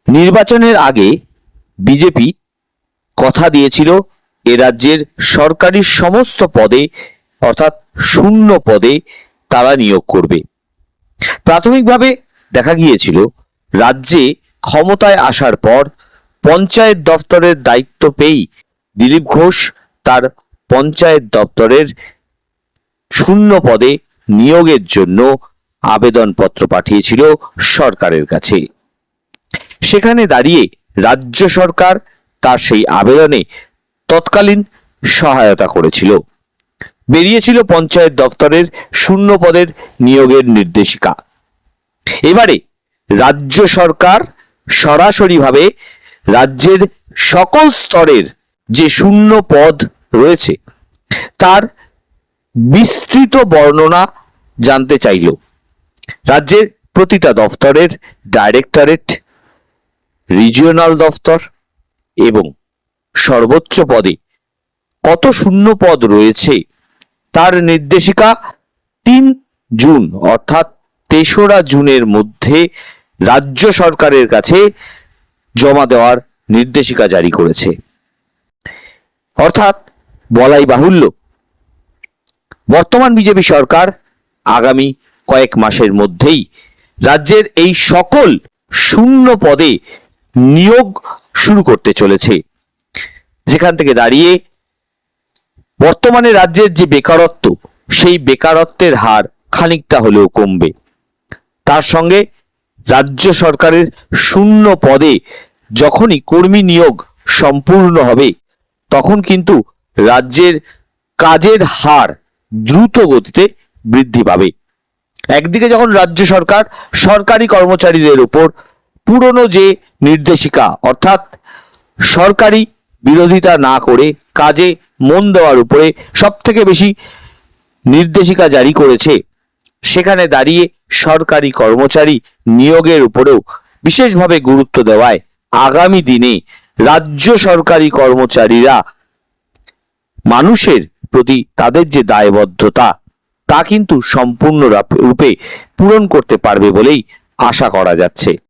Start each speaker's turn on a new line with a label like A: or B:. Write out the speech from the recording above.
A: নির্বাচনের আগে বিজেপি কথা দিয়েছিল এ রাজ্যের সরকারি সমস্ত পদে অর্থাৎ শূন্য পদে তারা নিয়োগ করবে। প্রাথমিকভাবে দেখা গিয়েছিল রাজ্যে ক্ষমতায় আসার পর পঞ্চায়েত দপ্তরের দায়িত্ব পেয়েই দিলীপ ঘোষ তার পঞ্চায়েত দপ্তরের শূন্য পদে নিয়োগের জন্য আবেদনপত্র পাঠিয়েছিল সরকারের কাছে। সেখানে দাঁড়িয়ে রাজ্য সরকার তার সেই আবেদনে তৎকালীন সহায়তা করেছিল। বেরিয়েছিল পঞ্চায়েত দপ্তরের শূন্য পদের নিয়োগের নির্দেশিকা। এবারে রাজ্য সরকার সরাসরিভাবে রাজ্যের সকল স্তরের যে শূন্য পদ রয়েছে তার বিস্তৃত বর্ণনা জানতে চাইল। রাজ্যের প্রতিটা দফতরের ডাইরেক্টরেট, রিজিওনাল দফতর এবং সর্বোচ্চ পদে কত শূন্য পদ রয়েছে তার নির্দেশিকা 3 জুন অর্থাৎ 3রা জুনের মধ্যে রাজ্য সরকারের কাছে জমা দেওয়ার নির্দেশিকা জারি করেছে। অর্থাৎ বলাই বাহুল্য বর্তমান বিজেপি সরকার আগামী কয়েক মাসের মধ্যেই রাজ্যের এই সকল শূন্য পদে নিয়োগ শুরু করতে চলেছে, যেখান থেকে দাঁড়িয়ে বর্তমানে রাজ্যের যে বেকারত্ব সেই বেকারত্বের হার খানিকটা হলেও কমবে। তার সঙ্গে রাজ্য সরকারের শূন্য পদে যখনই কর্মী নিয়োগ সম্পূর্ণ হবে তখন কিন্তু রাজ্যের কাজের হার দ্রুত গতিতে বৃদ্ধি পাবে। একদিকে যখন রাজ্য সরকার সরকারি কর্মচারীদের উপর পুরনো যে নির্দেশিকা অর্থাৎ সরকারি বিরোধিতা না করে কাজে মন দেওয়ার উপরে সবথেকে বেশি নির্দেশিকা জারি করেছে, সেখানে দাঁড়িয়ে সরকারি কর্মচারী নিয়োগের উপরেও বিশেষভাবে গুরুত্ব দেওয়ায় আগামী দিনে রাজ্য সরকারি কর্মচারীরা মানুষের প্রতি তাদের যে দায়বদ্ধতা তা কিন্তু সম্পূর্ণ রূপে পূরণ করতে পারবে বলেই আশা করা যাচ্ছে।